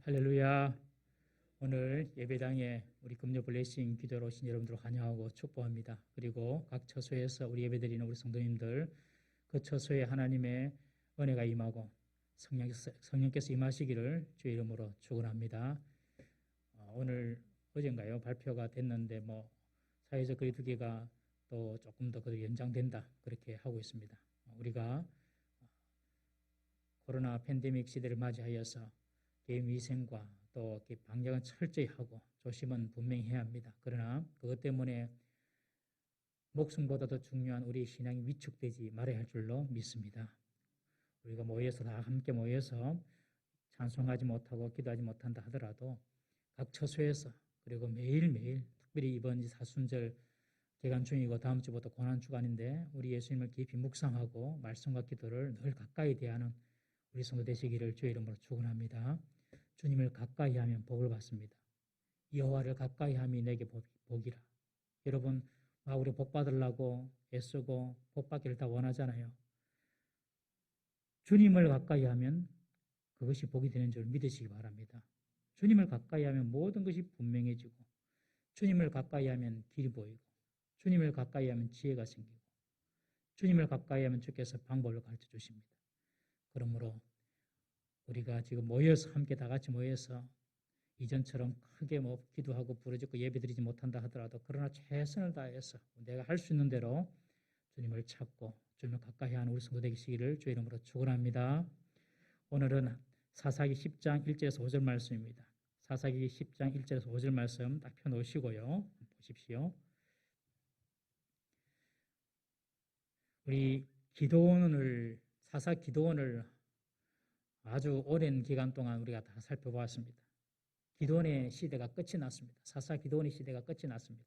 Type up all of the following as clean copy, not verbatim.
할렐루야. 오늘 예배당에 우리 금요 블레싱 기도로 오신 여러분들 환영하고 축복합니다. 그리고 각 처소에서 우리 예배드리는 우리 성도님들 그 처소에 하나님의 은혜가 임하고 성령께서 임하시기를 주의 이름으로 축원합니다. 오늘 어젠가요 발표가 됐는데 사회적 거리두기가 또 조금 더 연장된다 그렇게 하고 있습니다. 우리가 코로나 팬데믹 시대를 맞이하여서 개인 위생과 또 방역은 철저히 하고 조심은 분명히 해야 합니다. 그러나 그것 때문에 목숨보다도 중요한 우리 신앙이 위축되지 말아야 할 줄로 믿습니다. 우리가 다 함께 모여서 찬송하지 못하고 기도하지 못한다 하더라도 각 처소에서 그리고 매일매일 특별히 이번 사순절 기간 중이고 다음 주부터 고난주간인데 우리 예수님을 깊이 묵상하고 말씀과 기도를 늘 가까이 대하는 우리 성도 되시기를 주의 이름으로 축원합니다. 주님을 가까이 하면 복을 받습니다. 여호와를 가까이 함이 내게 복이라. 여러분 우리 복 받으려고 애쓰고 복 받기를 다 원하잖아요. 주님을 가까이 하면 그것이 복이 되는 줄 믿으시기 바랍니다. 주님을 가까이 하면 모든 것이 분명해지고 주님을 가까이 하면 길이 보이고 주님을 가까이 하면 지혜가 생기고 주님을 가까이 하면 주께서 방법을 가르쳐 주십니다. 그러므로 우리가 지금 함께 다 같이 모여서 이전처럼 크게 기도하고 부르짖고 예배드리지 못한다 하더라도 그러나 최선을 다해서 내가 할 수 있는 대로 주님을 찾고 주님을 가까이 하는 우리 성도 되시기를 주의 이름으로 축원합니다. 오늘은 사사기 10장 1절에서 5절 말씀입니다. 사사기 10장 1절에서 5절 말씀 딱 펴놓으시고요. 보십시오. 우리 사사 기도원을 아주 오랜 기간 동안 우리가 다 살펴보았습니다. 기도원의 시대가 끝이 났습니다. 사사 기도원의 시대가 끝이 났습니다.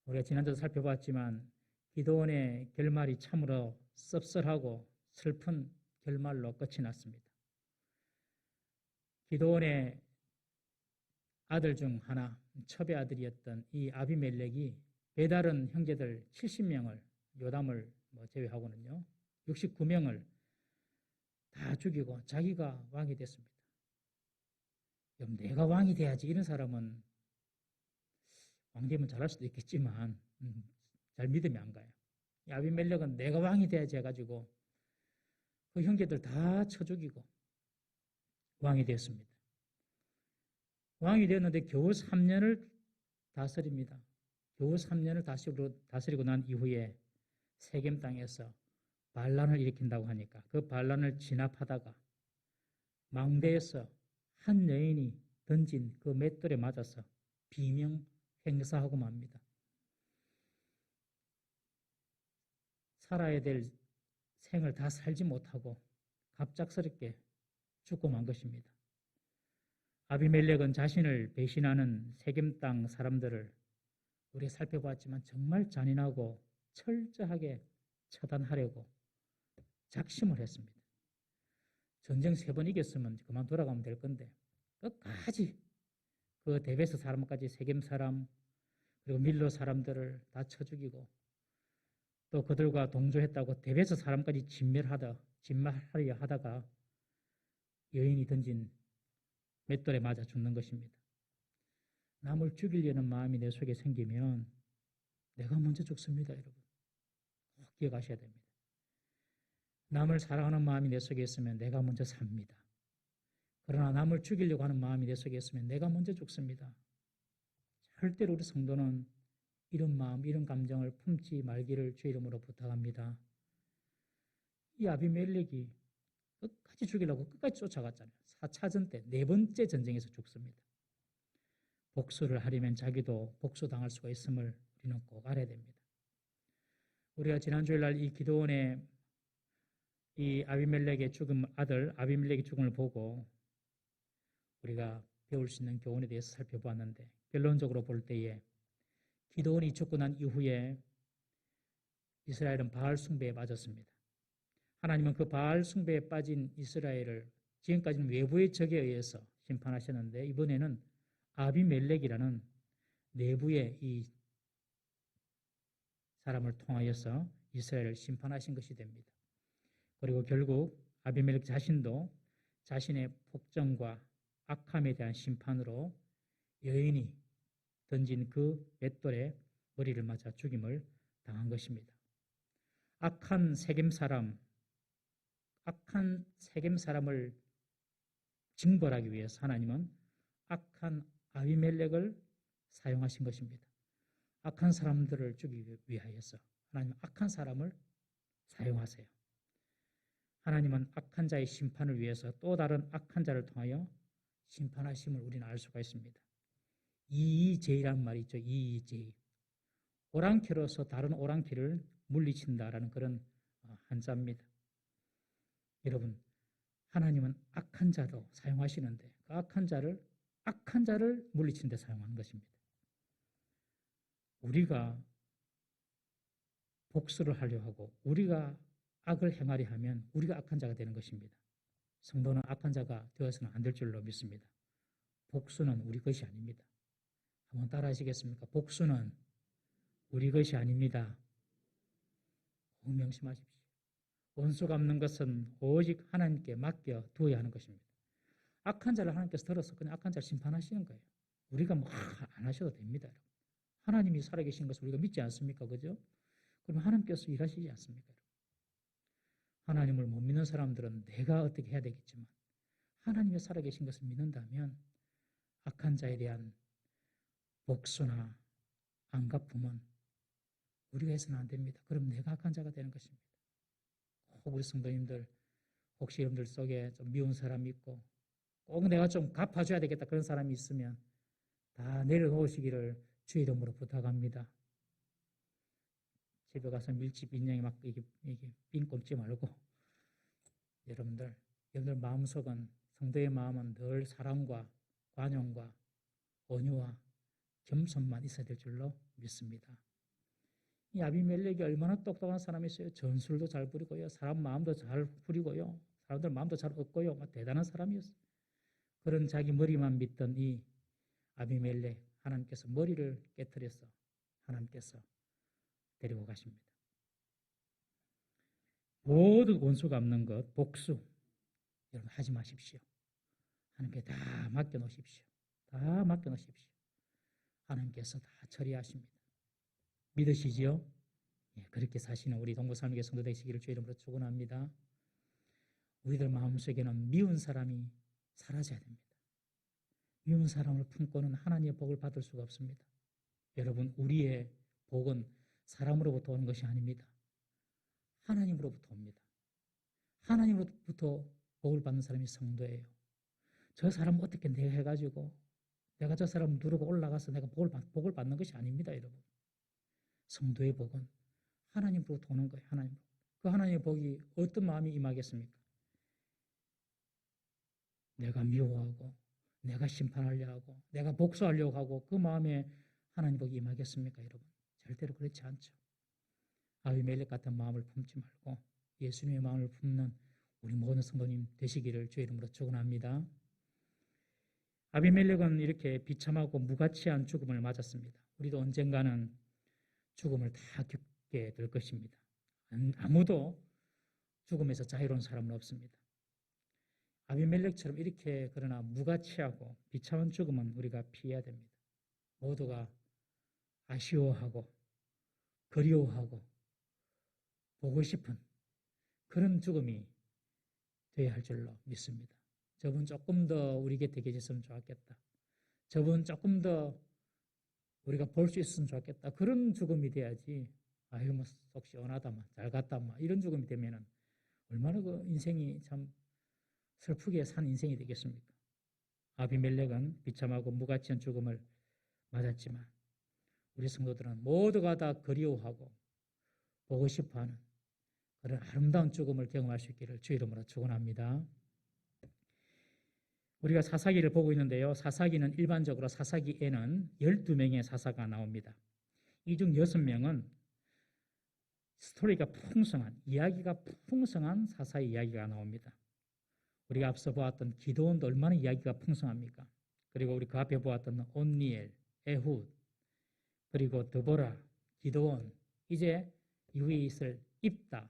우리가 지난주도 살펴봤지만 기도원의 결말이 참으로 씁쓸하고 슬픈 결말로 끝이 났습니다. 기도원의 아들 중 하나, 첩의 아들이었던 이 아비멜렉이 배다른 형제들 70명을 요담을 제외하고는요 69명을 다 죽이고 자기가 왕이 됐습니다. 그럼 내가 왕이 돼야지. 이런 사람은 왕 되면 잘할 수도 있겠지만 잘 믿음이 안 가요. 아비멜렉은 내가 왕이 돼야지 해가지고 그 형제들 다 쳐 죽이고 왕이 되었습니다. 왕이 되었는데 겨우 3년을 다스립니다. 겨우 3년을 다스리고 난 이후에 세겜 땅에서 반란을 일으킨다고 하니까 그 반란을 진압하다가 망대에서 한 여인이 던진 그 맷돌에 맞아서 비명 행사하고 맙니다. 살아야 될 생을 다 살지 못하고 갑작스럽게 죽고 만 것입니다. 아비멜렉은 자신을 배신하는 세겜 땅 사람들을 우리가 살펴봤지만 정말 잔인하고 철저하게 처단하려고 작심을 했습니다. 전쟁 3번 이겼으면 그만 돌아가면 될 건데 끝까지 그 데베스 사람까지 세겜 사람 그리고 밀로 사람들을 다 쳐 죽이고 또 그들과 동조했다고 데베스 사람까지 진멸하려 하다가 여인이 던진 맷돌에 맞아 죽는 것입니다. 남을 죽이려는 마음이 내 속에 생기면 내가 먼저 죽습니다. 여러분 꼭 기억하셔야 됩니다. 남을 사랑하는 마음이 내 속에 있으면 내가 먼저 삽니다. 그러나 남을 죽이려고 하는 마음이 내 속에 있으면 내가 먼저 죽습니다. 절대로 우리 성도는 이런 마음, 이런 감정을 품지 말기를 주의 이름으로 부탁합니다. 이 아비멜렉이 끝까지 죽이려고 끝까지 쫓아갔잖아요. 4차전 때 4번째 전쟁에서 죽습니다. 복수를 하려면 자기도 복수당할 수가 있음을 우리는 꼭 알아야 됩니다. 우리가 지난 주일날 이 기도원의 이 아비멜렉의 아들 아비멜렉의 죽음을 보고 우리가 배울 수 있는 교훈에 대해서 살펴보았는데 결론적으로 볼 때에 기도원이 죽고 난 이후에 이스라엘은 바알 숭배에 빠졌습니다. 하나님은 그 바알 숭배에 빠진 이스라엘을 지금까지는 외부의 적에 의해서 심판하셨는데 이번에는 아비멜렉이라는 내부의 이 사람을 통하여서 이스라엘을 심판하신 것이 됩니다. 그리고 결국 아비멜렉 자신도 자신의 폭정과 악함에 대한 심판으로 여인이 던진 그 맷돌에 머리를 맞아 죽임을 당한 것입니다. 악한 세겜 사람을 징벌하기 위해서 하나님은 악한 아비멜렉을 사용하신 것입니다. 악한 사람들을 죽이기 위하여서 하나님은 악한 사람을 사용하세요. 하나님은 악한 자의 심판을 위해서 또 다른 악한 자를 통하여 심판하심을 우리는 알 수가 있습니다. 이의제이라는 말이 있죠. 이의제이. 오랑캐로서 다른 오랑캐를 물리친다라는 그런 한자입니다. 여러분, 하나님은 악한 자도 사용하시는데 그 악한 자를 물리친 데 사용하는 것입니다. 우리가 복수를 하려 하고 우리가 악을 행하려 하면 우리가 악한 자가 되는 것입니다. 성도는 악한 자가 되어서는 안 될 줄로 믿습니다. 복수는 우리 것이 아닙니다. 한번 따라 하시겠습니까? 복수는 우리 것이 아닙니다. 명심하십시오. 원수 갚는 것은 오직 하나님께 맡겨 두어야 하는 것입니다. 악한 자를 하나님께서 들어서 그냥 악한 자를 심판하시는 거예요. 우리가 뭐 안 하셔도 됩니다. 하나님이 살아계신 것을 우리가 믿지 않습니까? 그죠? 그럼 하나님께서 일하시지 않습니까? 하나님을 못 믿는 사람들은 내가 어떻게 해야 되겠지만 하나님이 살아계신 것을 믿는다면 악한 자에 대한 복수나 안갚음은 우리가 해서는 안 됩니다. 그럼 내가 악한 자가 되는 것입니다. 우리 성도님들 혹시 여러분들 속에 좀 미운 사람이 있고 꼭 내가 좀 갚아줘야 되겠다 그런 사람이 있으면 다 내려놓으시기를 주의 이름으로 부탁합니다. 집에 가서 밀집 인양이 막 이게 빈 꼽지 말고 여러분들 마음속은 성도의 마음은 늘 사랑과 관용과 온유와 겸손만 있어야 될 줄로 믿습니다. 이 아비멜렉이 얼마나 똑똑한 사람이었어요. 전술도 잘 부리고요. 사람 마음도 잘 부리고요. 사람들 마음도 잘 얻고요. 대단한 사람이었어요. 그런 자기 머리만 믿던 이 아비멜렉 하나님께서 머리를 깨뜨려서 하나님께서 데리고 가십니다. 모든 원수 갚는 것, 복수 여러분 하지 마십시오. 하나님께 다 맡겨놓으십시오. 다 맡겨놓으십시오. 하나님께서 다 처리하십니다. 믿으시지요? 예, 그렇게 사시는 우리 동부삼위교회 성도 되시기를 주의 이름으로 축원합니다. 우리들 마음속에는 미운 사람이 사라져야 됩니다. 미운 사람을 품고는 하나님의 복을 받을 수가 없습니다. 여러분, 우리의 복은 사람으로부터 오는 것이 아닙니다. 하나님으로부터 옵니다. 하나님으로부터 복을 받는 사람이 성도예요. 저 사람 어떻게 내가 해가지고 내가 저 사람 누르고 올라가서 내가 복을 받는 것이 아닙니다, 여러분. 성도의 복은 하나님으로부터 오는 거예요. 하나님. 그 하나님의 복이 어떤 마음이 임하겠습니까? 내가 미워하고 내가 심판하려 하고 내가 복수하려고 하고 그 마음에 하나님 복이 임하겠습니까, 여러분? 절대로 그렇지 않죠. 아비멜렉 같은 마음을 품지 말고 예수님의 마음을 품는 우리 모든 성도님 되시기를 주의 이름으로 축원합니다. 아비멜렉은 이렇게 비참하고 무가치한 죽음을 맞았습니다. 우리도 언젠가는 죽음을 다 겪게 될 것입니다. 아무도 죽음에서 자유로운 사람은 없습니다. 아비멜렉처럼 이렇게 그러나 무가치하고 비참한 죽음은 우리가 피해야 됩니다. 모두가 아쉬워하고 그리워하고 보고 싶은 그런 죽음이 되어야 할 줄로 믿습니다. 저분 조금 더 우리 곁에 계셨으면 좋았겠다. 저분 조금 더 우리가 볼 수 있었으면 좋겠다. 그런 죽음이 돼야지. 아유, 뭐 속 시원하다마, 잘 갔다마 이런 죽음이 되면은 얼마나 그 인생이 참 슬프게 산 인생이 되겠습니까? 아비멜렉은 비참하고 무가치한 죽음을 맞았지만 우리 성도들은 모두가 다 그리워하고 보고 싶어하는 그런 아름다운 죽음을 경험할 수 있기를 주의 이름으로 축원합니다. 우리가 사사기를 보고 있는데요. 사사기는 일반적으로 사사기에는 12명의 사사가 나옵니다. 이 중 6명은 스토리가 풍성한, 이야기가 풍성한 사사의 이야기가 나옵니다. 우리가 앞서 보았던 기드온도 얼마나 이야기가 풍성합니까? 그리고 우리 그 앞에 보았던 온니엘, 에훗, 그리고 드보라, 기드온, 이제 이후에 있을 입다,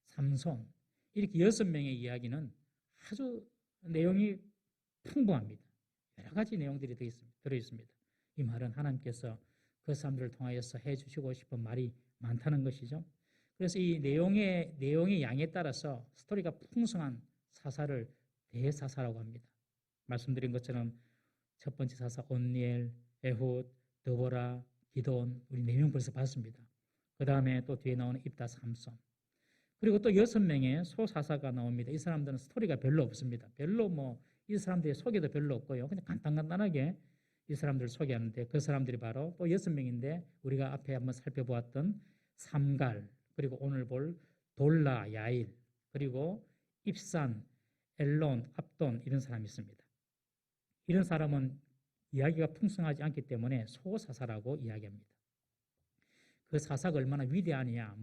삼손 이렇게 6명의 이야기는 아주 내용이 풍부합니다. 여러 가지 내용들이 들어있습니다. 이 말은 하나님께서 그 사람들을 통하여서 해주시고 싶은 말이 많다는 것이죠. 그래서 이 내용의 양에 따라서 스토리가 풍성한 사사를 대사사라고 합니다. 말씀드린 것처럼 첫 번째 사사 온니엘, 에훗, 드보라, 기돈 우리 4명 벌써 봤습니다. 그 다음에 또 뒤에 나오는 입다, 삼손. 그리고 또 6명의 소사사가 나옵니다. 이 사람들은 스토리가 별로 없습니다. 별로 이 사람들의 소개도 별로 없고요. 그냥 간단하게 이 사람들을 소개하는데 그 사람들이 바로 또 6명인데 우리가 앞에 한번 살펴보았던 삼갈, 그리고 오늘 볼 돌라, 야일, 그리고 입산, 엘론, 압돈 이런 사람이 있습니다. 이런 사람은 이야기가 풍성하지 않기 때문에 소사사라고 이야기합니다. 그 사사가 얼마나 위대하느냐,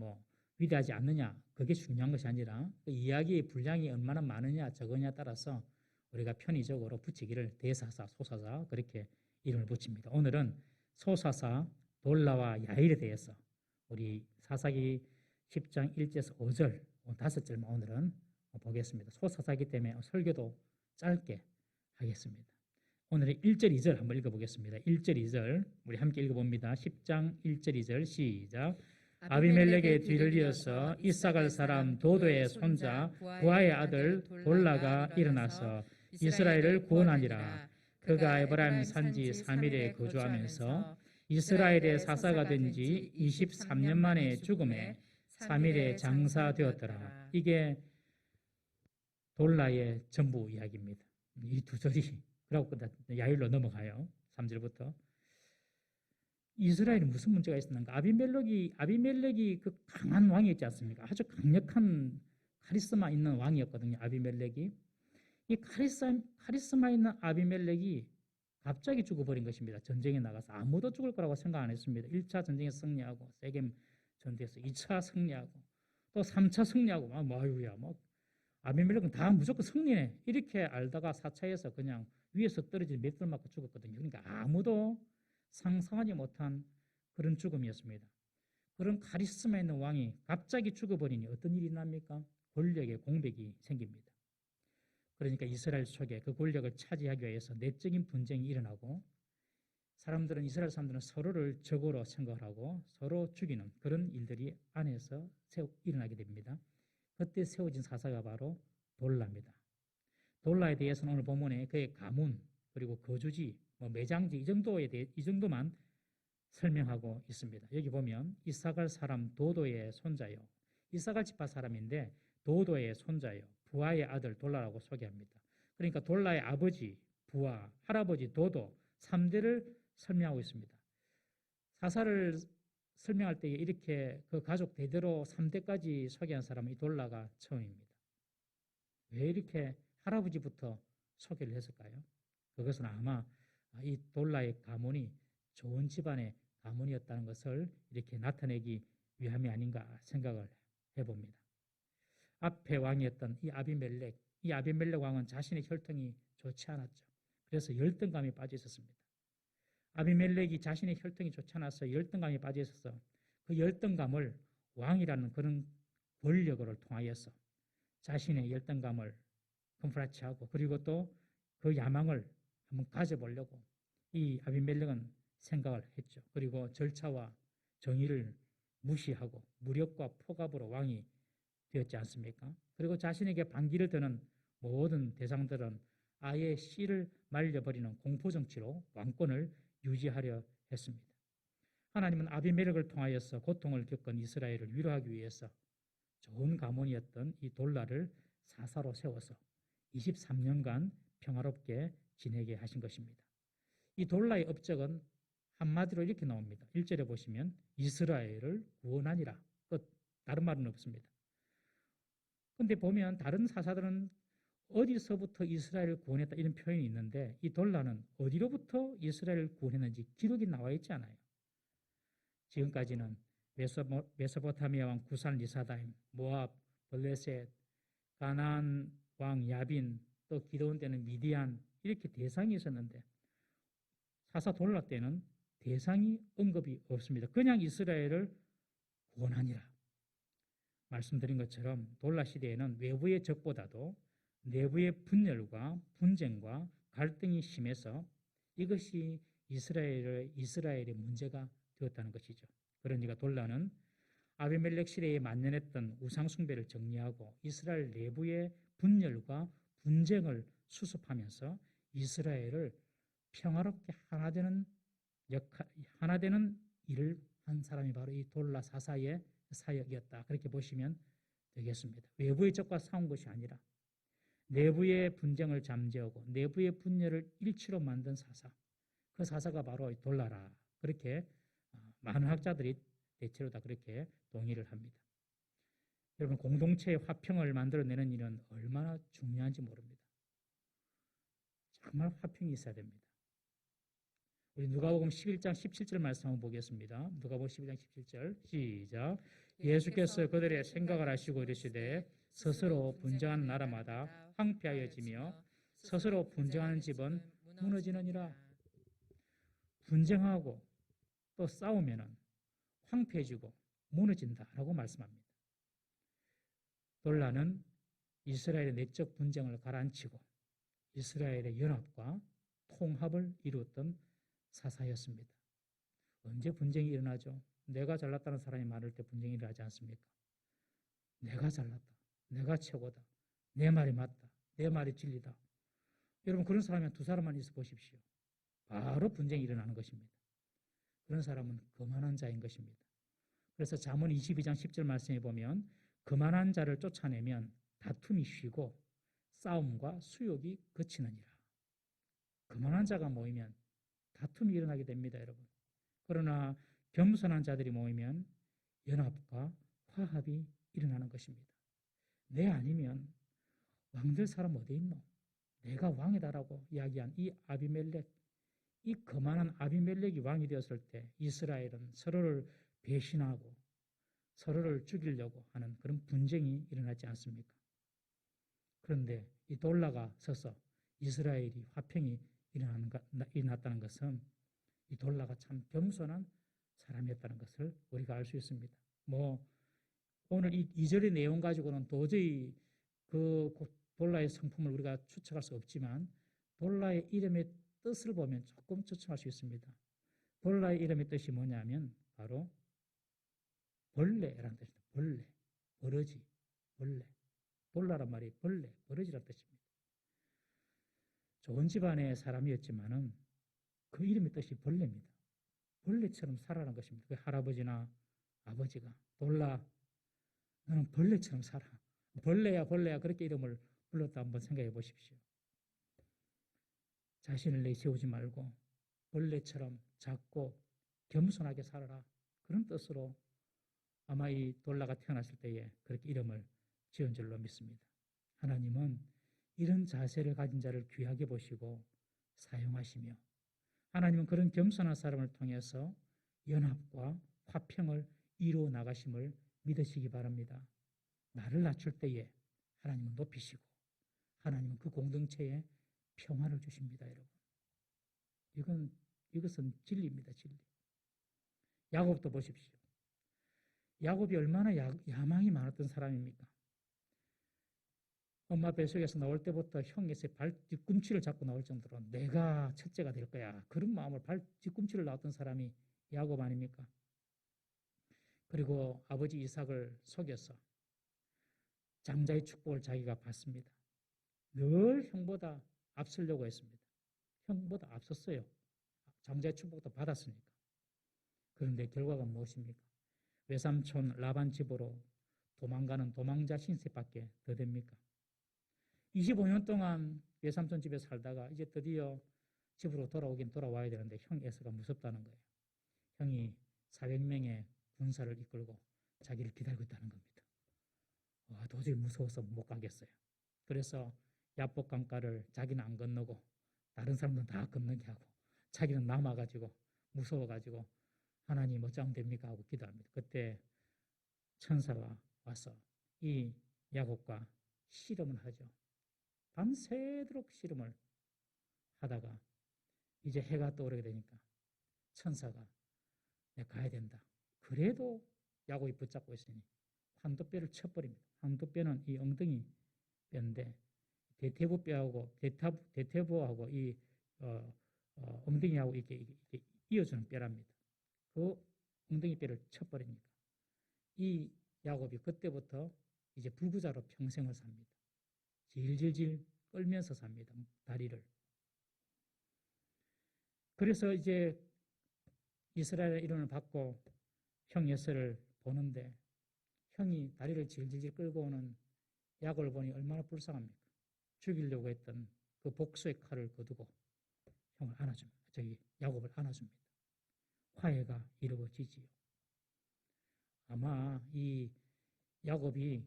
위대하지 않느냐, 그게 중요한 것이 아니라 그 이야기의 분량이 얼마나 많으냐, 적으냐에 따라서 우리가 편의적으로 붙이기를 대사사, 소사사 그렇게 이름을 붙입니다. 오늘은 소사사 돌라와 야일에 대해서 우리 사사기 10장 1절에서 5절, 5절만 오늘은 보겠습니다. 소사사이기 때문에 설교도 짧게 하겠습니다. 오늘의 1절, 2절 한번 읽어보겠습니다. 1절, 2절 우리 함께 읽어봅니다. 10장 1절, 2절 시작. 아비멜렉의 뒤를 이어서 이사갈 사람 도도의 손자 부하의 아들 돌라가 일어나서 이스라엘을 구원하니라. 그가 에브라임 산지 3일에 거주하면서 이스라엘의 사사가 된 지 23년 만에 죽음에 3일에 장사되었더라. 이게 돌라의 전부 이야기입니다. 이 두 절이 그러고 야일로 넘어가요. 3절부터. 이스라엘이 무슨 문제가 있었는가? 아비멜렉이 그 강한 왕이 있지 않습니까? 아주 강력한 카리스마 있는 왕이었거든요. 아비멜렉이. 이 카리스마 있는 아비멜렉이 갑자기 죽어버린 것입니다. 전쟁에 나가서 아무도 죽을 거라고 생각 안 했습니다. 1차 전쟁에서 승리하고 세겜 전투에서 2차 승리하고 또 3차 승리하고 아비멜렉은 다 무조건 승리해. 이렇게 알다가 4차에서 그냥 위에서 떨어진 맷돌 맞고 죽었거든요. 그러니까 아무도 상상하지 못한 그런 죽음이었습니다. 그런 카리스마 있는 왕이 갑자기 죽어버리니 어떤 일이 납니까? 권력의 공백이 생깁니다. 그러니까 이스라엘 속에 그 권력을 차지하기 위해서 내적인 분쟁이 일어나고 이스라엘 사람들은 서로를 적으로 생각하고 서로 죽이는 그런 일들이 안에서 일어나게 됩니다. 그때 세워진 사사가 바로 돌라입니다. 돌라에 대해서는 오늘 본문에 그의 가문 그리고 거주지, 매장지 이 정도만 설명하고 있습니다. 여기 보면 이사갈 사람 도도의 손자요. 이사갈 지파 사람인데 도도의 손자요. 부하의 아들 돌라라고 소개합니다. 그러니까 돌라의 아버지, 부하, 할아버지 도도 3대를 설명하고 있습니다. 사사를 설명할 때 이렇게 그 가족 대대로 3대까지 소개한 사람은 이 돌라가 처음입니다. 왜 이렇게 할아버지부터 소개를 했을까요? 그것은 아마 이 돌라의 가문이 좋은 집안의 가문이었다는 것을 이렇게 나타내기 위함이 아닌가 생각을 해봅니다. 앞에 왕이었던 이 아비멜렉 왕은 자신의 혈통이 좋지 않았죠. 그래서 열등감에 빠져 있었습니다. 아비멜렉이 자신의 혈통이 좋지 않아서 열등감에 빠져 있어서 그 열등감을 왕이라는 그런 권력을 통하여서 자신의 열등감을 컴프라치하고 그리고 또 그 야망을 한번 가져보려고 이 아비멜렉은 생각을 했죠. 그리고 절차와 정의를 무시하고 무력과 폭압으로 왕이 되었지 않습니까? 그리고 자신에게 반기를 드는 모든 대상들은 아예 씨를 말려버리는 공포정치로 왕권을 유지하려 했습니다. 하나님은 아비멜렉을 통하여서 고통을 겪은 이스라엘을 위로하기 위해서 좋은 가문이었던 이 돌라를 사사로 세워서 23년간 평화롭게 지내게 하신 것입니다. 이 돌라의 업적은 한마디로 이렇게 나옵니다. 1절에 보시면 이스라엘을 구원하니라. 끝. 다른 말은 없습니다. 그런데 보면 다른 사사들은 어디서부터 이스라엘을 구원했다 이런 표현이 있는데 이 돌라는 어디로부터 이스라엘을 구원했는지 기록이 나와 있지 않아요. 지금까지는 메소포타미아 왕 구산 리사다임, 모압, 블레셋, 가나안 왕 야빈, 또 기드온 때는 미디안 이렇게 대상이 있었는데 사사 돌라 때는 대상이 언급이 없습니다. 그냥 이스라엘을 구원하니라. 말씀드린 것처럼 돌라 시대에는 외부의 적보다도 내부의 분열과 분쟁과 갈등이 심해서 이것이 이스라엘의 문제가 되었다는 것이죠. 그러니까 돌라는 아비멜렉 시대에 만연했던 우상 숭배를 정리하고 이스라엘 내부의 분열과 분쟁을 수습하면서 이스라엘을 평화롭게 하나 되는 일을 한 사람이 바로 이 돌라 사사의 사역이었다. 그렇게 보시면 되겠습니다. 외부의 적과 싸운 것이 아니라 내부의 분쟁을 잠재우고 내부의 분열을 일치로 만든 사사. 그 사사가 바로 돌라라. 그렇게 많은 학자들이 대체로 다 그렇게 동의를 합니다. 여러분, 공동체의 화평을 만들어내는 일은 얼마나 중요한지 모릅니다. 정말 화평이 있어야 됩니다. 우리 누가복음 11장 17절 말씀 한번 보겠습니다. 누가복음 11장 17절 시작. 예수께서 그들의 생각을 아시고 이르시되 스스로 분쟁하는 나라마다 황폐하여지며 스스로 분쟁하는 집은 무너지느니라. 분쟁하고 또 싸우면은 황폐해지고 무너진다라고 말씀합니다. 돌라는 이스라엘의 내적 분쟁을 가라앉히고 이스라엘의 연합과 통합을 이루었던 사사였습니다. 언제 분쟁이 일어나죠? 내가 잘났다는 사람이 많을 때 분쟁이 일어나지 않습니까? 내가 잘났다. 내가 최고다. 내 말이 맞다. 내 말이 진리다. 여러분, 그런 사람이 두 사람만 있어 보십시오. 바로 분쟁이 일어나는 것입니다. 그런 사람은 거만한 자인 것입니다. 그래서 잠언 22장 10절 말씀에 보면 거만한 자를 쫓아내면 다툼이 쉬고 싸움과 수욕이 그치느니라. 거만한 자가 모이면 다툼이 일어나게 됩니다, 여러분. 그러나 겸손한 자들이 모이면 연합과 화합이 일어나는 것입니다. 내 아니면 왕될 사람 어디 있노? 내가 왕이다라고 이야기한 이 아비멜렉, 이 거만한 아비멜렉이 왕이 되었을 때 이스라엘은 서로를 배신하고 서로를 죽이려고 하는 그런 분쟁이 일어나지 않습니까? 그런데 이 돌라가 서서 이스라엘이 화평이 일어났다는 것은 이 돌라가 참 겸손한 사람이었다는 것을 우리가 알 수 있습니다. 오늘 이 2절의 내용 가지고는 도저히 그 돌라의 성품을 우리가 추측할 수 없지만 돌라의 이름의 뜻을 보면 조금 추측할 수 있습니다. 돌라의 이름의 뜻이 뭐냐면 바로 벌레라는 뜻입니다. 벌레, 버러지, 벌레. 돌라란 말이 벌레, 버러지라는 뜻입니다. 좋은 집안의 사람이었지만은 그 이름의 뜻이 벌레입니다. 벌레처럼 살아라는 것입니다. 그 할아버지나 아버지가 돌라, 너는 벌레처럼 살아. 벌레야 벌레야 그렇게 이름을 불렀다 한번 생각해 보십시오. 자신을 내세우지 말고 벌레처럼 작고 겸손하게 살아라. 그런 뜻으로 아마 이 돌라가 태어났을 때에 그렇게 이름을 지은 줄로 믿습니다. 하나님은 이런 자세를 가진 자를 귀하게 보시고 사용하시며 하나님은 그런 겸손한 사람을 통해서 연합과 화평을 이루어 나가심을 믿으시기 바랍니다. 나를 낮출 때에 하나님은 높이시고 하나님은 그 공동체에 평화를 주십니다, 여러분. 이것은 진리입니다, 진리. 야곱도 보십시오. 야곱이 얼마나 야망이 많았던 사람입니까? 엄마 뱃속에서 나올 때부터 형에서 발 뒤꿈치를 잡고 나올 정도로 내가 첫째가 될 거야. 그런 마음을 발 뒤꿈치를 놨던 사람이 야곱 아닙니까? 그리고 아버지 이삭을 속여서 장자의 축복을 자기가 받습니다. 늘 형보다 앞서려고 했습니다. 형보다 앞섰어요. 장자의 축복도 받았으니까. 그런데 결과가 무엇입니까? 외삼촌 라반 집으로 도망가는 도망자 신세밖에 더 됩니까? 25년 동안 외삼촌 집에 살다가 이제 드디어 집으로 돌아와야 되는데 형 에서가 무섭다는 거예요. 형이 400명의 군사를 이끌고 자기를 기다리고 있다는 겁니다. 도저히 무서워서 못 가겠어요. 그래서 야복강가를 자기는 안 건너고 다른 사람들은 다 건너게 하고 자기는 남아가지고 무서워가지고 하나님 어쩌면 됩니까 하고 기도합니다. 그때 천사가 와서 이 야곱과 씨름을 하죠. 밤새도록 씨름을 하다가 이제 해가 떠오르게 되니까 천사가 내가 가야 된다. 그래도 야곱이 붙잡고 있으니 환도뼈를 쳐버립니다. 환도뼈는 이 엉덩이 뼈인데 대퇴부하고 이 엉덩이하고 이렇게 이어주는 뼈랍니다. 그 엉덩이 뼈를 쳐버리니까 이 야곱이 그때부터 이제 불구자로 평생을 삽니다. 질질질 끌면서 삽니다. 다리를. 그래서 이제 이스라엘의 이름을 받고 형 에서를 보는데 형이 다리를 질질질 끌고 오는 야곱을 보니 얼마나 불쌍합니까? 죽이려고 했던 그 복수의 칼을 거두고 형을 안아줍니다. 야곱을 안아줍니다. 화해가 이루어지지요. 아마 이 야곱이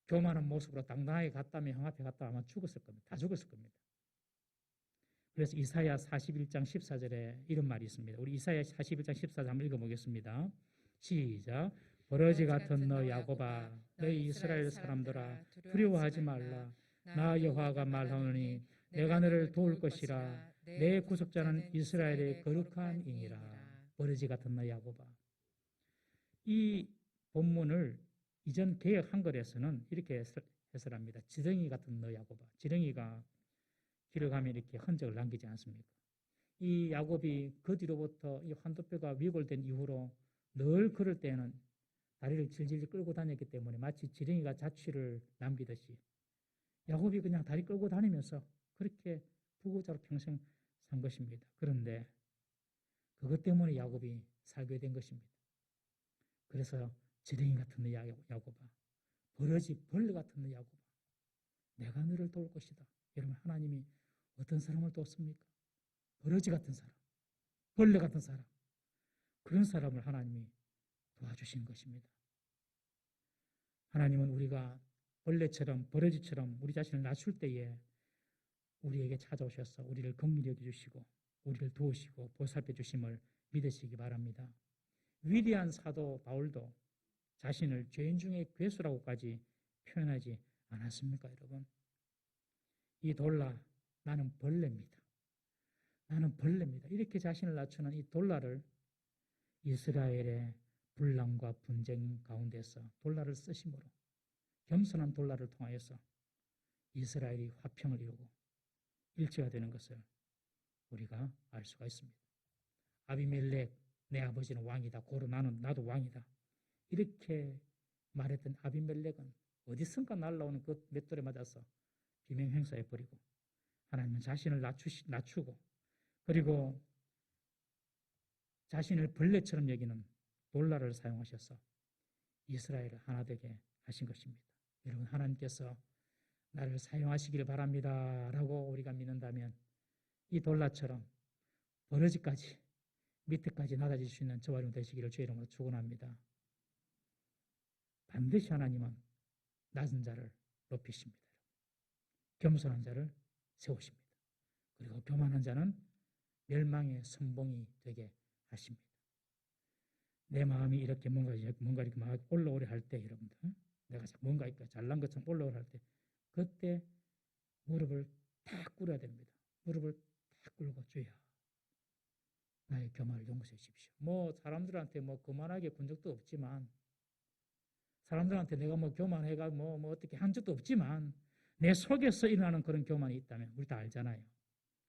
교만한 모습으로 당당하게 갔다면 형 앞에 갔다 아마 죽었을 겁니다. 다 죽었을 겁니다. 그래서 이사야 41장 14절에 이런 말이 있습니다. 우리 이사야 41장 14절 한번 읽어보겠습니다. 시작. 버러지 같은 너 야곱아, 너희 이스라엘 사람들아, 두려워하지 말라. 나 여호와가 말하노니 내가 너를 도울 것이라. 내 구속자는 이스라엘의 거룩한 이니라. 버러지 같은 너 야곱아. 이 본문을 이전 개역 한글에서는 이렇게 해설합니다. 지렁이 같은 너 야곱아. 지렁이가 길을 가면 이렇게 흔적을 남기지 않습니까? 이 야곱이 그 뒤로부터 이 환도뼈가 위골된 이후로 늘 걸을 때는 다리를 질질 끌고 다녔기 때문에 마치 지렁이가 자취를 남기듯이 야곱이 그냥 다리 끌고 다니면서 그렇게 부고자로 평생 산 것입니다. 그런데 그것 때문에 야곱이 살게 된 것입니다. 그래서 지렁이 같은 너 야곱아, 벌레 같은 너 야곱아, 내가 너를 도울 것이다. 여러분, 하나님이 어떤 사람을 돕습니까? 버러지 같은 사람, 벌레 같은 사람, 그런 사람을 하나님이 도와주시는 것입니다. 하나님은 우리가 벌레처럼 버러지처럼 우리 자신을 낮출 때에 우리에게 찾아오셔서 우리를 긍휼히 여겨주시고 우리를 도우시고 보살펴 주심을 믿으시기 바랍니다. 위대한 사도 바울도 자신을 죄인 중에 괴수라고까지 표현하지 않았습니까, 여러분? 이 돌라, 나는 벌레입니다. 나는 벌레입니다. 이렇게 자신을 낮추는 이 돌라를 이스라엘의 분란과 분쟁 가운데서 돌라를 쓰심으로 겸손한 돌라를 통하여서 이스라엘이 화평을 이루고 일치가 되는 것을 우리가 알 수가 있습니다. 아비멜렉, 내 아버지는 왕이다. 고로 나도 왕이다. 이렇게 말했던 아비멜렉은 어디선가 날라오는 그 맷돌에 맞아서 비명행사해버리고 하나님은 자신을 낮추고 그리고 자신을 벌레처럼 여기는 돌라를 사용하셔서 이스라엘을 하나 되게 하신 것입니다. 여러분, 하나님께서 나를 사용하시기를 바랍니다 라고 우리가 믿는다면 이 돌라처럼 버러지까지 밑에까지 낮아질 수 있는 저와 여러분 되시기를 주의 이름으로 축원합니다. 반드시 하나님은 낮은 자를 높이십니다. 겸손한 자를 세우십니다. 그리고 교만한 자는 멸망의 선봉이 되게 하십니다. 내 마음이 이렇게 뭔가 이렇게 막 올라오려 할 때, 여러분들, 내가 뭔가 이렇게 잘난 것처럼 올라오려 할 때, 그때 무릎을 탁 꿇어야 됩니다. 무릎을 탁 꿇고 주여, 나의 교만을 용서해 주십시오. 사람들한테 교만하게 군 적도 없지만, 사람들한테 내가 교만해가 어떻게 한 적도 없지만, 내 속에서 일어나는 그런 교만이 있다면 우리 다 알잖아요.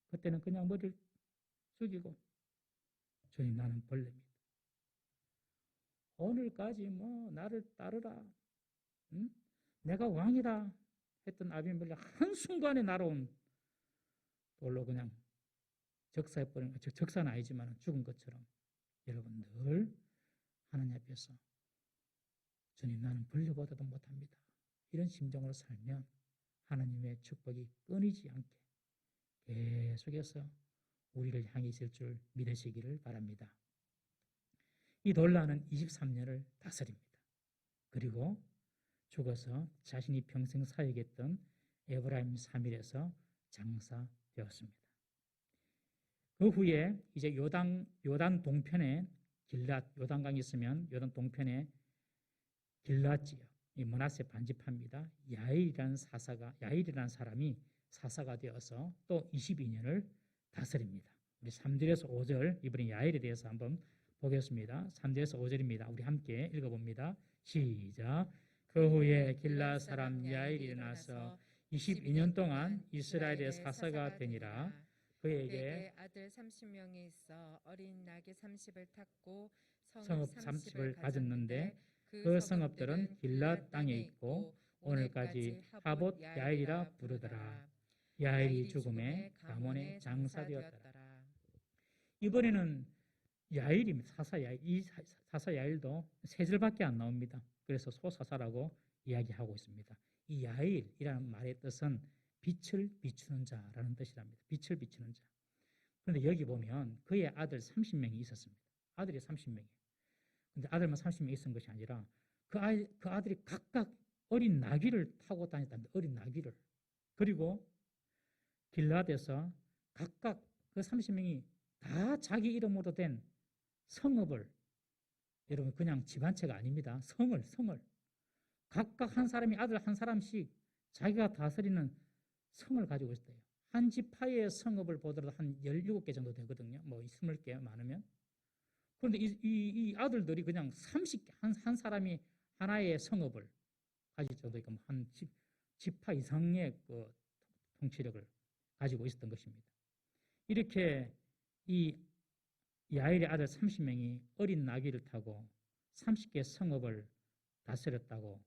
그때는 그냥 머리를 숙이고 주님, 나는 벌레입니다. 오늘까지 나를 따르라, 응? 내가 왕이다 했던 아비멜렉 한순간에 날아온 돌로 그냥 적사해버린, 적사는 아니지만 죽은 것처럼 여러분 늘 하나님 앞에서 주님, 나는 벌레보다도 못합니다. 이런 심정으로 살면 하나님의 축복이 끊이지 않게 계속해서 우리를 향해 있을 줄 믿으시기를 바랍니다. 이 돌라는 23년을 다스립니다. 그리고 죽어서 자신이 평생 사역했던 에브라임 사밀에서 장사되었습니다. 그 후에 이제 요단 동편에 요단강이 있으면 요단 동편에 길앗 지역, 이 므낫세 반지파입니다. 야일이라는 사람이 사사가 되어서 또 22년을 다스립니다. 우리 3절에서 5절, 이번에 야일에 대해서 한번 보겠습니다. 3절에서 5절입니다. 우리 함께 읽어봅니다. 시작. 그 후에 길앗 사람 야일이 일어나서 22년 동안 이스라엘의 사사가 되니라. 그에게 아들 30명이 있어 어린 나귀 30을 탔고 성읍 30을 가졌는데 그 성읍들은 길랏 땅에 있고 오늘까지 하봇 야일이라 부르더라. 야일이 죽음에 가몬에 장사되었더라. 이번에는 야일입니다. 사사 야일. 이 사사 야일도 세 절밖에 안 나옵니다. 그래서 소사사라고 이야기하고 있습니다. 이 야일이라는 말의 뜻은 빛을 비추는 자라는 뜻이랍니다. 빛을 비추는 자. 그런데 여기 보면 그의 아들 30명이 있었습니다. 아들이 30명이에요. 근데 아들만 30명이 있었던 것이 아니라 그 아들이 각각 어린 나귀를 타고 다녔답니다. 어린 나귀를. 그리고 길라드에서 각각 그 30명이 다 자기 이름으로 된 성읍을, 여러분 그냥 집 한 채가 아닙니다. 성을 각각 한 사람이 아들 한 사람씩 자기가 다스리는 성을 가지고 있어요. 한 지파의 성읍을 보더라도 한 17개 정도 되거든요. 뭐 20개 많으면. 그런데 이 아들들이 그냥 30개, 한 사람이 하나의 성읍을 가질 정도니까 한 지파 이상의 그 통치력을 가지고 있었던 것입니다. 이렇게 이 야일의 아들 30명이 어린 나귀를 타고 30개 성읍을 다스렸다고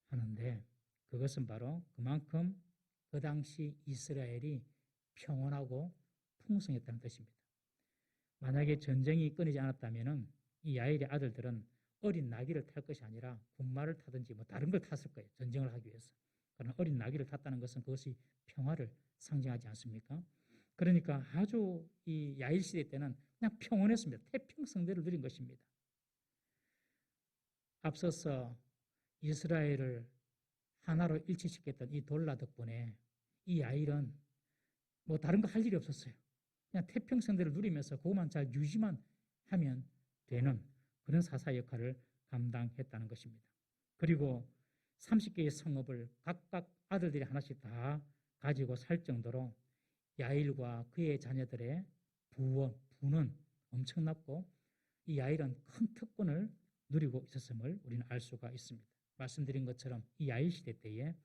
하는데 그것은 바로 그만큼 그 당시 이스라엘이 평온하고 풍성했다는 뜻입니다. 만약에 전쟁이 끊이지 않았다면 이 야일의 아들들은 어린 나귀를 탈 것이 아니라 군마를 타든지 뭐 다른 걸 탔을 거예요. 전쟁을 하기 위해서. 그러나 어린 나귀를 탔다는 것은 그것이 평화를 상징하지 않습니까? 그러니까 아주 이 야일 시대 때는 그냥 평온했습니다. 태평성대를 누린 것입니다. 앞서서 이스라엘을 하나로 일치시켰던 이 돌라 덕분에 이 야일은 뭐 다른 거 할 일이 없었어요. 그냥 태평성대를 누리면서 그것만 잘 유지만 하면 되는 그런 사사 역할을 감당했다는 것입니다. 그리고 30개의 성읍을 각각 아들들이 하나씩 다 가지고 살 정도로 야일과 그의 자녀들의 부는 엄청났고 이 야일은 큰 특권을 누리고 있었음을 우리는 알 수가 있습니다. 말씀드린 것처럼 이 야일 시대 때에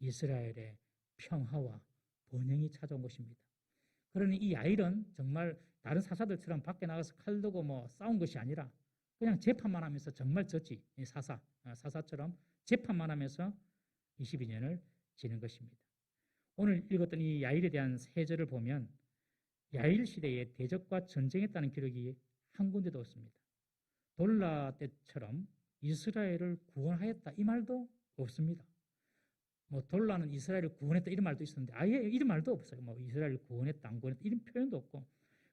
이스라엘의 평화와 번영이 찾아온 것입니다. 그러니 이 야일은 정말 다른 사사들처럼 밖에 나가서 칼 들고 뭐 싸운 것이 아니라 그냥 재판만 하면서 정말 졌지. 사사처럼 재판만 하면서 22년을 지는 것입니다. 오늘 읽었던 이 야일에 대한 세 절을 보면 야일 시대에 대적과 전쟁했다는 기록이 한 군데도 없습니다. 돌라 때처럼 이스라엘을 구원하였다 이 말도 없습니다. 뭐 돌라는 이스라엘을 구원했다 이런 말도 있었는데 아예 이런 말도 없어요. 뭐 이스라엘을 구원했다 안 구원했다 이런 표현도 없고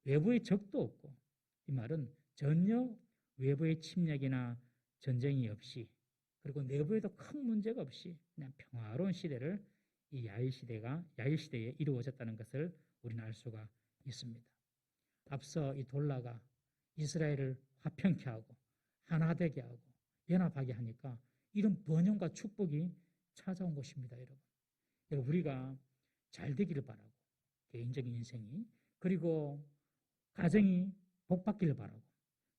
외부의 적도 없고 이 말은 전혀 외부의 침략이나 전쟁이 없이 그리고 내부에도 큰 문제가 없이 그냥 평화로운 시대를 이 야일 시대에 이루어졌다는 것을 우리는 알 수가 있습니다. 앞서 이 돌라가 이스라엘을 화평케 하고 하나 되게 하고 연합하게 하니까 이런 번영과 축복이 찾아온 것입니다, 여러분. 우리가 잘 되기를 바라고 개인적인 인생이 그리고 가정이 복받기를 바라고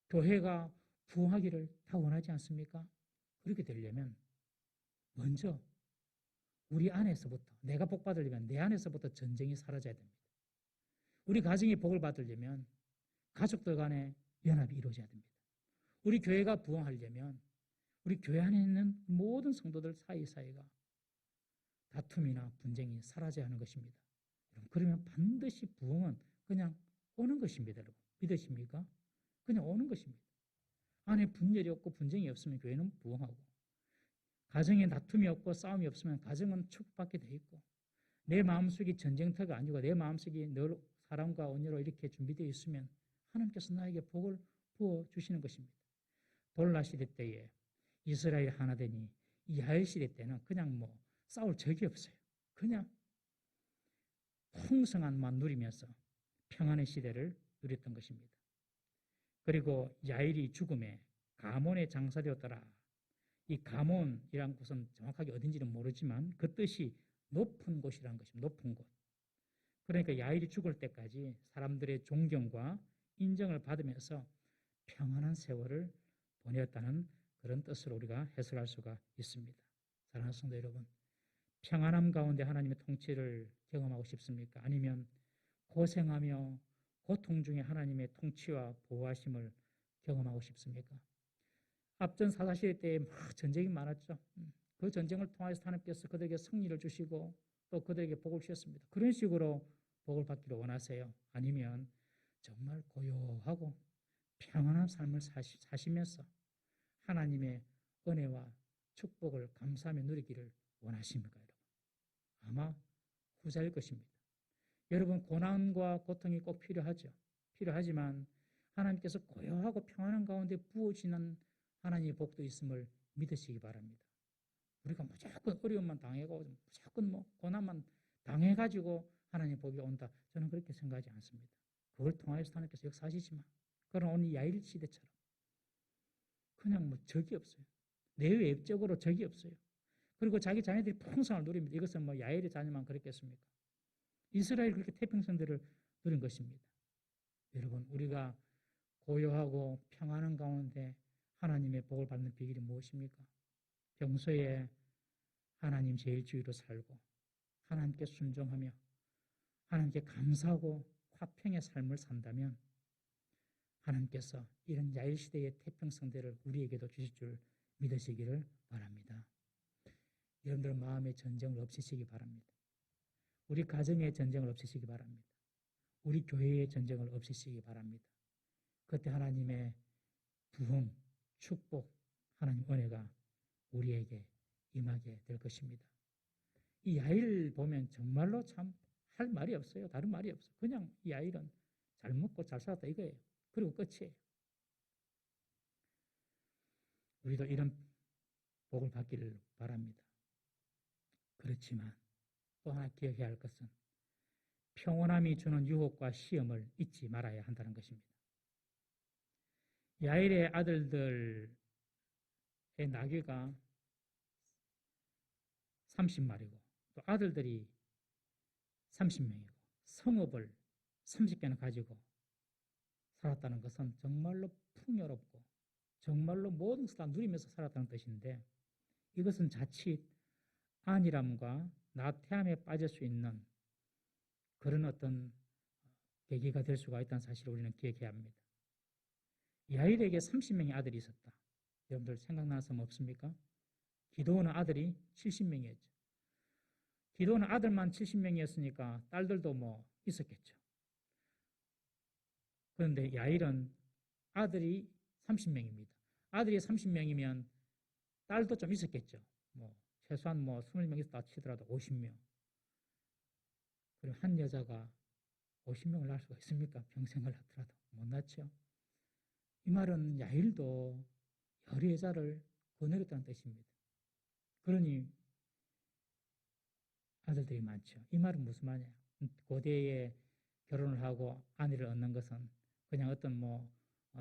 교회가 부흥하기를 다 원하지 않습니까? 그렇게 되려면 먼저 우리 안에서부터 내가 복받으려면 내 안에서부터 전쟁이 사라져야 됩니다. 우리 가정이 복을 받으려면 가족들 간의 연합이 이루어져야 됩니다. 우리 교회가 부흥하려면 우리 교회 안에 있는 모든 성도들 사이가 다툼이나 분쟁이 사라져야 하는 것입니다. 그러면 반드시 부흥은 그냥 오는 것입니다. 여러분. 믿으십니까? 그냥 오는 것입니다. 안에 분열이 없고 분쟁이 없으면 교회는 부흥하고 가정에 다툼이 없고 싸움이 없으면 가정은 축복받게 돼 있고 내 마음속이 전쟁터가 아니고 내 마음속이 늘 사랑과 온유로 이렇게 준비되어 있으면 하나님께서 나에게 복을 부어주시는 것입니다. 돌라 시대 때에 이스라엘 하나 되니 이 야일 시대 때는 그냥 뭐 싸울 적이 없어요. 그냥 풍성함만 누리면서 평안의 시대를 누렸던 것입니다. 그리고 야일이 죽음에 가몬에 장사되었더라. 이 가몬이란 곳은 정확하게 어딘지는 모르지만 그 뜻이 높은 곳이라는 것입니다. 높은 곳. 그러니까 야일이 죽을 때까지 사람들의 존경과 인정을 받으면서 평안한 세월을 보냈다는 그런 뜻으로 우리가 해석할 수가 있습니다. 사랑하는 성도 여러분, 평안함 가운데 하나님의 통치를 경험하고 싶습니까? 아니면 고생하며 고통 중에 하나님의 통치와 보호하심을 경험하고 싶습니까? 앞전 사사시대 때에 막 전쟁이 많았죠. 그 전쟁을 통해서 하나님께서 그들에게 승리를 주시고 또 그들에게 복을 주셨습니다. 그런 식으로 복을 받기를 원하세요? 아니면 정말 고요하고 평안한 삶을 사시면서 하나님의 은혜와 축복을 감사하며 누리기를 원하십니까, 여러분? 아마 후자일 것입니다. 여러분, 고난과 고통이 꼭 필요하죠. 필요하지만 하나님께서 고요하고 평안한 가운데 부어지는 하나님의 복도 있음을 믿으시기 바랍니다. 우리가 무조건 어려움만 당하고 무조건 고난만 당해가지고 하나님의 복이 온다. 저는 그렇게 생각하지 않습니다. 그걸 통하여서 하나님께서 역사하시지만 그러나 오늘 야일 시대처럼 그냥 적이 없어요. 내외적으로 적이 없어요. 그리고 자기 자녀들이 풍성을 누립니다. 이것은 야일의 자녀만 그랬겠습니까? 이스라엘이 그렇게 태평성대를 누린 것입니다. 여러분, 우리가 고요하고 평안한 가운데 하나님의 복을 받는 비결이 무엇입니까? 평소에 하나님 제일주의로 살고 하나님께 순종하며 하나님께 감사하고 화평의 삶을 산다면 하나님께서 이런 야일시대의 태평성대를 우리에게도 주실 줄 믿으시기를 바랍니다. 여러분들 마음의 전쟁을 없애시기 바랍니다. 우리 가정의 전쟁을 없애시기 바랍니다. 우리 교회의 전쟁을 없애시기 바랍니다. 그때 하나님의 부흥, 축복, 하나님 은혜가 우리에게 임하게 될 것입니다. 이 야일 보면 정말로 참 할 말이 없어요. 다른 말이 없어요. 그냥 이 야일은 잘 먹고 잘 살았다 이거예요. 그리고 끝이에요. 우리도 이런 복을 받기를 바랍니다. 그렇지만 또 하나 기억해야 할 것은 평온함이 주는 유혹과 시험을 잊지 말아야 한다는 것입니다. 야일의 아들들의 나귀가 30마리고 또 아들들이 30명이고 성읍을 30개나 가지고 살았다는 것은 정말로 풍요롭고 정말로 모든 것을 다 누리면서 살았다는 뜻인데 이것은 자칫 안일함과 나태함에 빠질 수 있는 그런 어떤 계기가 될 수가 있다는 사실을 우리는 기억해야 합니다. 야일에게 30명의 아들이 있었다. 여러분들 생각나는 사람 없습니까? 기드온의 아들이 70명이었죠. 기드온의 아들만 70명이었으니까 딸들도 있었겠죠. 그런데 야일은 아들이 30명입니다. 아들이 30명이면 딸도 좀 있었겠죠. 최소한 20명 있었다 치더라도 50명. 그리고 한 여자가 50명을 낳을 수가 있습니까? 평생을 낳더라도 못 낳죠. 이 말은 야일도 여러 여자를 거느렸다는 뜻입니다. 그러니 아들들이 많죠. 이 말은 무슨 말이냐? 고대에 결혼을 하고 아내를 얻는 것은 그냥 어떤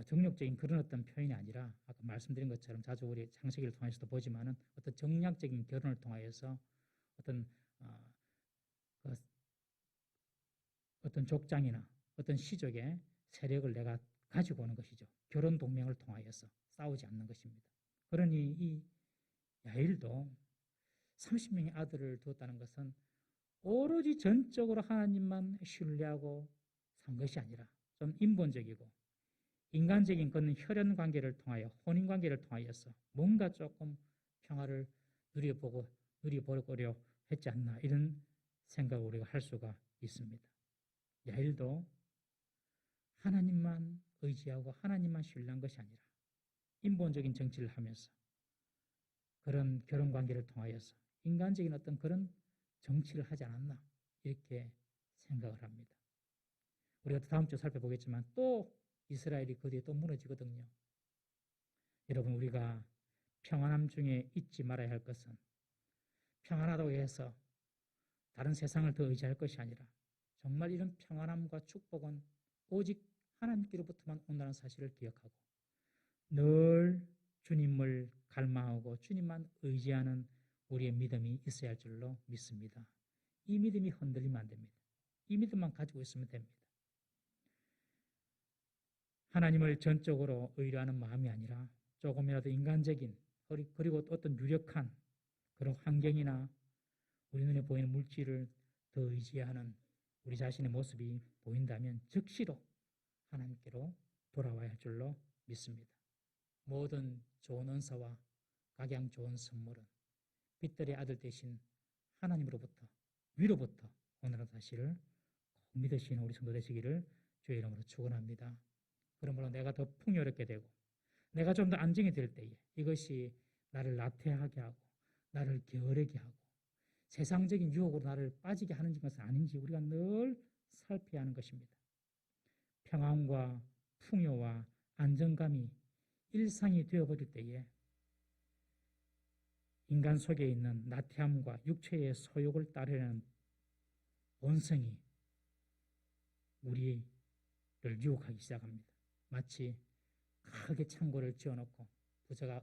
정력적인 그런 어떤 표현이 아니라 아까 말씀드린 것처럼 자주 우리 창세기를 통해서도 보지만은 어떤 정략적인 결혼을 통하여서 어떤 족장이나 어떤 시족의 세력을 내가 가지고 오는 것이죠. 결혼 동맹을 통하여서 싸우지 않는 것입니다. 그러니 이 야일도 30명의 아들을 두었다는 것은 오로지 전적으로 하나님만 신뢰하고 산 것이 아니라 좀 인본적이고 인간적인 그런 혈연 관계를 통하여 혼인 관계를 통하여서 뭔가 조금 평화를 누려보려고 했지 않나 이런 생각을 우리가 할 수가 있습니다. 야일도 하나님만 의지하고 하나님만 신뢰한 것이 아니라 인본적인 정치를 하면서 그런 결혼 관계를 통하여서 인간적인 어떤 그런 정치를 하지 않았나 이렇게 생각을 합니다. 우리가 다음 주에 살펴보겠지만 또 이스라엘이 그 뒤에 또 무너지거든요. 여러분 우리가 평안함 중에 잊지 말아야 할 것은 평안하다고 해서 다른 세상을 더 의지할 것이 아니라 정말 이런 평안함과 축복은 오직 하나님께로부터만 온다는 사실을 기억하고 늘 주님을 갈망하고 주님만 의지하는 우리의 믿음이 있어야 할 줄로 믿습니다. 이 믿음이 흔들리면 안 됩니다. 이 믿음만 가지고 있으면 됩니다. 하나님을 전적으로 의뢰하는 마음이 아니라 조금이라도 인간적인 그리고 어떤 유력한 그런 환경이나 우리 눈에 보이는 물질을 더 의지하는 우리 자신의 모습이 보인다면 즉시로 하나님께로 돌아와야 할 줄로 믿습니다. 모든 좋은 은사와 각양 좋은 선물은 빛들의 아들 되신 하나님으로부터 위로부터 오늘의 사실을 꼭 믿으시는 우리 성도 되시기를 주의 이름으로 축원합니다. 그러므로 내가 더 풍요롭게 되고 내가 좀 더 안정이 될 때에 이것이 나를 나태하게 하고 나를 게으르게 하고 세상적인 유혹으로 나를 빠지게 하는 것은 아닌지 우리가 늘 살펴야 하는 것입니다. 평안과 풍요와 안정감이 일상이 되어버릴 때에 인간 속에 있는 나태함과 육체의 소욕을 따르는 본성이 우리를 유혹하기 시작합니다. 마치 크게 창고를 지어놓고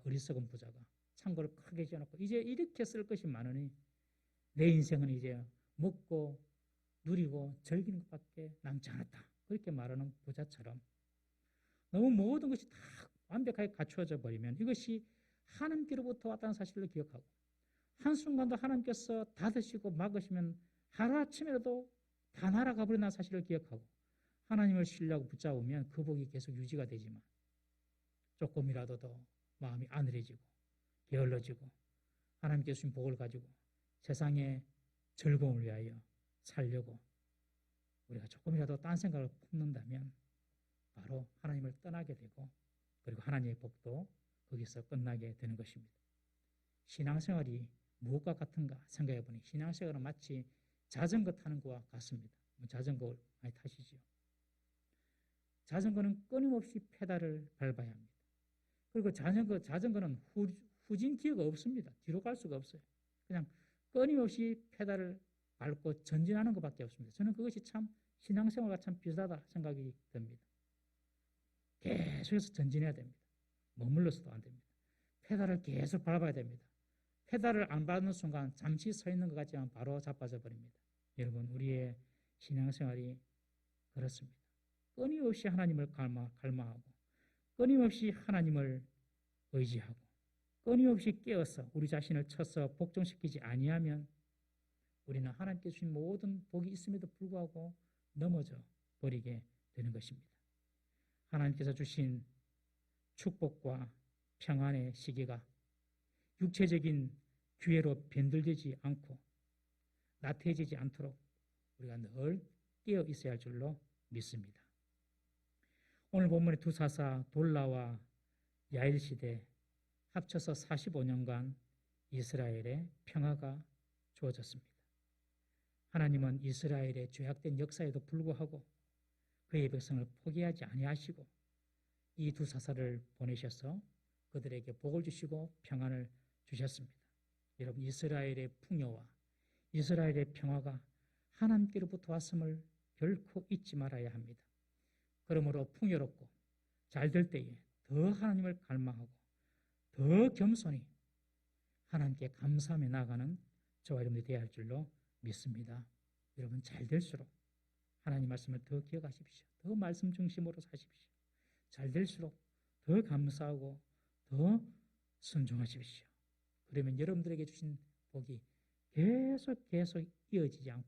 어리석은 부자가 창고를 크게 지어놓고 이제 이렇게 쓸 것이 많으니 내 인생은 이제 먹고 누리고 즐기는 것밖에 남지 않았다. 그렇게 말하는 부자처럼 너무 모든 것이 다 완벽하게 갖추어져 버리면 이것이 하나님께로부터 왔다는 사실을 기억하고 한순간도 하나님께서 닫으시고 막으시면 하루아침에라도 다 날아가 버린다는 사실을 기억하고 하나님을 신뢰하고 붙잡으면 그 복이 계속 유지가 되지만 조금이라도 더 마음이 안일해지고 게을러지고 하나님께서 주신 복을 가지고 세상의 즐거움을 위하여 살려고 우리가 조금이라도 딴 생각을 품는다면 바로 하나님을 떠나게 되고 그리고 하나님의 복도 거기서 끝나게 되는 것입니다. 신앙생활이 무엇과 같은가 생각해 보니 신앙생활은 마치 자전거 타는 것과 같습니다. 자전거 많이 타시죠. 자전거는 끊임없이 페달을 밟아야 합니다. 그리고 자전거는 후진 기어가 없습니다. 뒤로 갈 수가 없어요. 그냥 끊임없이 페달을 밟고 전진하는 것밖에 없습니다. 저는 그것이 참 신앙생활과 참 비슷하다 생각이 듭니다. 계속해서 전진해야 됩니다. 머물러서도 안 됩니다. 페달을 계속 밟아야 됩니다. 페달을 안 밟는 순간 잠시 서 있는 것 같지만 바로 자빠져 버립니다. 여러분, 우리의 신앙생활이 그렇습니다. 끊임없이 하나님을 갈망하고 끊임없이 하나님을 의지하고 끊임없이 깨어서 우리 자신을 쳐서 복종시키지 아니하면 우리는 하나님께 주신 모든 복이 있음에도 불구하고 넘어져 버리게 되는 것입니다. 하나님께서 주신 축복과 평안의 시기가 육체적인 기회로 변들되지 않고 나태해지지 않도록 우리가 늘 깨어 있어야 할 줄로 믿습니다. 오늘 본문의 두 사사 돌라와 야일 시대 합쳐서 45년간 이스라엘의 평화가 주어졌습니다. 하나님은 이스라엘의 죄악된 역사에도 불구하고 그의 백성을 포기하지 아니하시고 이 두 사사를 보내셔서 그들에게 복을 주시고 평안을 주셨습니다. 여러분, 이스라엘의 풍요와 이스라엘의 평화가 하나님께로부터 왔음을 결코 잊지 말아야 합니다. 그러므로 풍요롭고 잘 될 때에 더 하나님을 갈망하고 더 겸손히 하나님께 감사하며 나아가는 저와 여러분들이 되어야 할 줄로 믿습니다. 여러분, 잘 될수록 하나님 말씀을 더 기억하십시오. 더 말씀 중심으로 사십시오. 잘 될수록 더 감사하고 더 순종하십시오. 그러면 여러분들에게 주신 복이 계속 이어지지 않고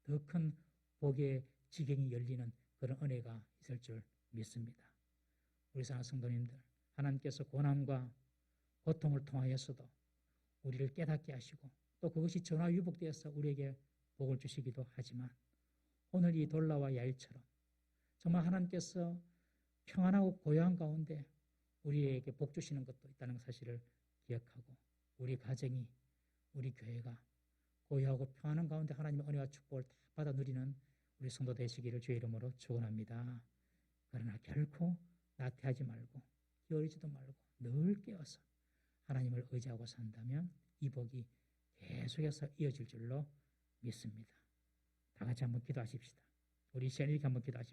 더 큰 복의 지경이 열리는 그런 은혜가 있을 줄 믿습니다. 우리 사랑하는 성도님들, 하나님께서 고난과 고통을 통하여서도 우리를 깨닫게 하시고 또 그것이 전화위복되어서 우리에게 복을 주시기도 하지만 오늘 이 돌라와 야일처럼 정말 하나님께서 평안하고 고요한 가운데 우리에게 복 주시는 것도 있다는 사실을 기억하고 우리 가정이, 우리 교회가 고요하고 평안한 가운데 하나님의 은혜와 축복을 다 받아 누리는 우리 성도 되시기를 주의 이름으로 축원합니다. 그러나 결코 나태하지 말고 게으르지도 말고 늘 깨어서 하나님을 의지하고 산다면 이 복이 계속해서 이어질 줄로 믿습니다. 다 같이 한번 기도하십시다. 우리 시간 이렇게 한번 기도하십시다.